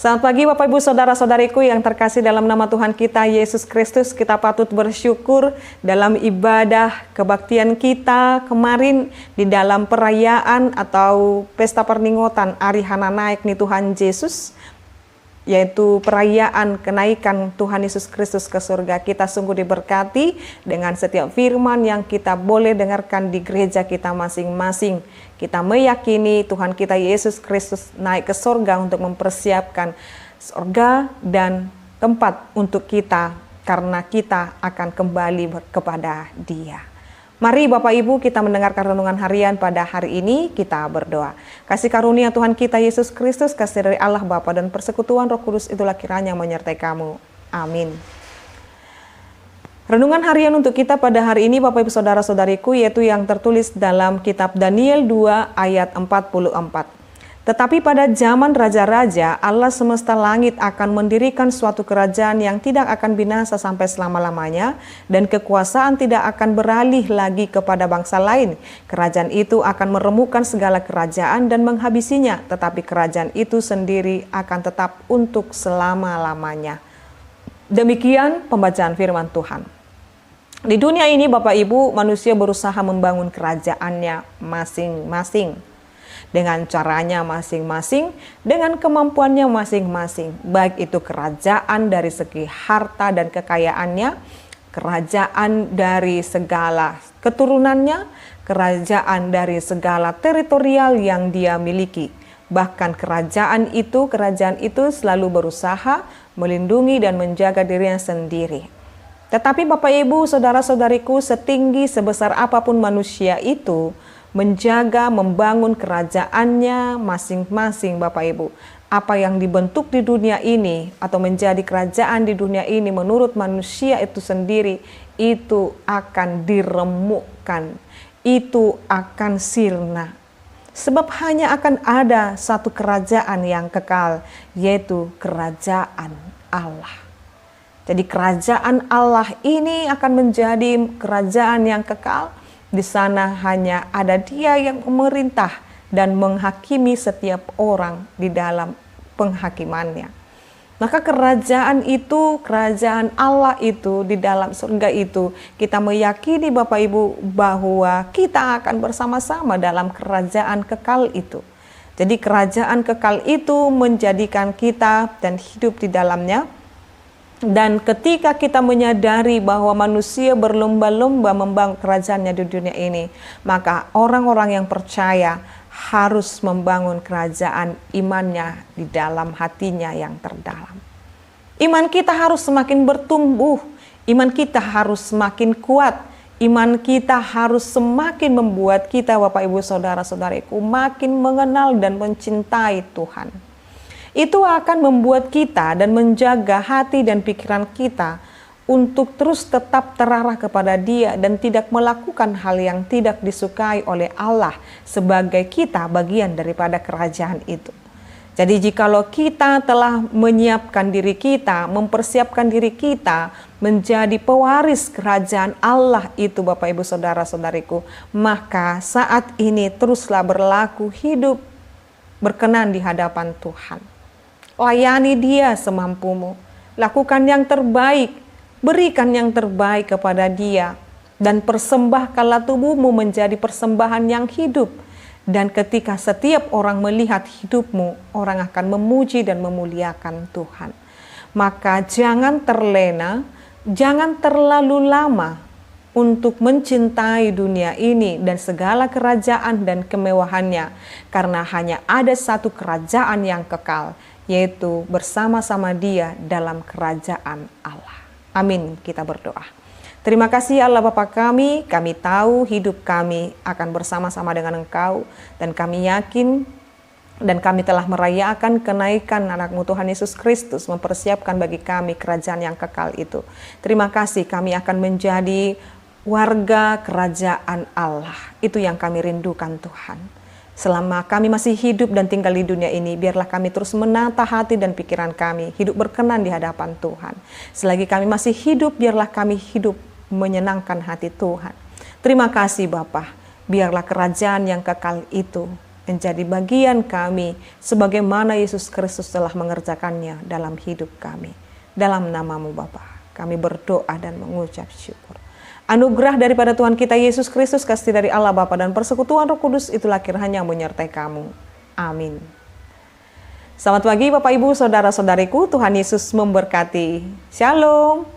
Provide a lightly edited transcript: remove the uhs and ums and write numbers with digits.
Selamat pagi Bapak Ibu Saudara-saudariku yang terkasih dalam nama Tuhan kita Yesus Kristus. Kita patut bersyukur dalam ibadah kebaktian kita kemarin di dalam perayaan atau pesta perninggotan Ari Hananaik ni Tuhan Yesus, yaitu perayaan kenaikan Tuhan Yesus Kristus ke surga. Kita sungguh diberkati dengan setiap firman yang kita boleh dengarkan di gereja kita masing-masing. Kita meyakini Tuhan kita Yesus Kristus naik ke surga untuk mempersiapkan surga dan tempat untuk kita, karena kita akan kembali kepada Dia. Mari Bapak Ibu kita mendengarkan renungan harian pada hari ini. Kita berdoa. Kasih karunia Tuhan kita Yesus Kristus, kasih dari Allah Bapa dan persekutuan Roh Kudus itulah kiranya menyertai kamu. Amin. Renungan harian untuk kita pada hari ini Bapak Ibu Saudara-saudariku, yaitu yang tertulis dalam kitab Daniel 2 ayat 44. Tetapi pada zaman raja-raja, Allah semesta langit akan mendirikan suatu kerajaan yang tidak akan binasa sampai selama-lamanya, dan kekuasaan tidak akan beralih lagi kepada bangsa lain. Kerajaan itu akan meremukkan segala kerajaan dan menghabisinya, tetapi kerajaan itu sendiri akan tetap untuk selama-lamanya. Demikian pembacaan firman Tuhan. Di dunia ini Bapak Ibu, manusia berusaha membangun kerajaannya masing-masing. Dengan caranya masing-masing, dengan kemampuannya masing-masing. Baik itu kerajaan dari segi harta dan kekayaannya, kerajaan dari segala keturunannya, kerajaan dari segala teritorial yang dia miliki. Bahkan kerajaan itu selalu berusaha melindungi dan menjaga dirinya sendiri. Tetapi Bapak Ibu, Saudara-saudariku, setinggi sebesar apapun manusia itu menjaga, membangun kerajaannya masing-masing Bapak Ibu. Apa yang dibentuk di dunia ini atau menjadi kerajaan di dunia ini menurut manusia itu sendiri, itu akan diremukkan, itu akan sirna. Sebab hanya akan ada satu kerajaan yang kekal, yaitu kerajaan Allah. Jadi kerajaan Allah ini akan menjadi kerajaan yang kekal. Di sana hanya ada Dia yang memerintah dan menghakimi setiap orang di dalam penghakimannya. Maka kerajaan itu, kerajaan Allah itu di dalam surga itu, kita meyakini Bapak Ibu bahwa kita akan bersama-sama dalam kerajaan kekal itu. Jadi kerajaan kekal itu menjadikan kita dan hidup di dalamnya. Dan ketika kita menyadari bahwa manusia berlomba-lomba membangun kerajaannya di dunia ini, maka orang-orang yang percaya harus membangun kerajaan imannya di dalam hatinya yang terdalam. Iman kita harus semakin bertumbuh, iman kita harus semakin kuat, iman kita harus semakin membuat kita Bapak Ibu Saudara-saudariku makin mengenal dan mencintai Tuhan. Itu akan membuat kita dan menjaga hati dan pikiran kita untuk terus tetap terarah kepada Dia dan tidak melakukan hal yang tidak disukai oleh Allah, sebagai kita bagian daripada kerajaan itu. Jadi jikalau kita telah menyiapkan diri kita, mempersiapkan diri kita menjadi pewaris kerajaan Allah itu Bapak Ibu Saudara-saudariku, maka saat ini teruslah berlaku hidup berkenan di hadapan Tuhan. Layani Dia semampumu, lakukan yang terbaik, berikan yang terbaik kepada Dia, dan persembahkanlah tubuhmu menjadi persembahan yang hidup. Dan ketika setiap orang melihat hidupmu, orang akan memuji dan memuliakan Tuhan. Maka jangan terlena, jangan terlalu lama untuk mencintai dunia ini dan segala kerajaan dan kemewahannya, karena hanya ada satu kerajaan yang kekal, yaitu bersama-sama Dia dalam kerajaan Allah. Amin, kita berdoa. Terima kasih Allah Bapa kami tahu hidup kami akan bersama-sama dengan Engkau, dan kami yakin dan kami telah merayakan kenaikan anak-Mu Tuhan Yesus Kristus, mempersiapkan bagi kami kerajaan yang kekal itu. Terima kasih, kami akan menjadi warga kerajaan Allah. Itu yang kami rindukan Tuhan. Selama kami masih hidup dan tinggal di dunia ini, biarlah kami terus menata hati dan pikiran kami, hidup berkenan di hadapan Tuhan. Selagi kami masih hidup, biarlah kami hidup menyenangkan hati Tuhan. Terima kasih Bapa, biarlah kerajaan yang kekal itu menjadi bagian kami sebagaimana Yesus Kristus telah mengerjakannya dalam hidup kami. Dalam nama-Mu Bapa, kami berdoa dan mengucap syukur. Anugerah daripada Tuhan kita Yesus Kristus, kasih dari Allah Bapa dan persekutuan Roh Kudus itulah kiranya menyertai kamu. Amin. Selamat pagi Bapak Ibu Saudara-saudariku, Tuhan Yesus memberkati. Shalom.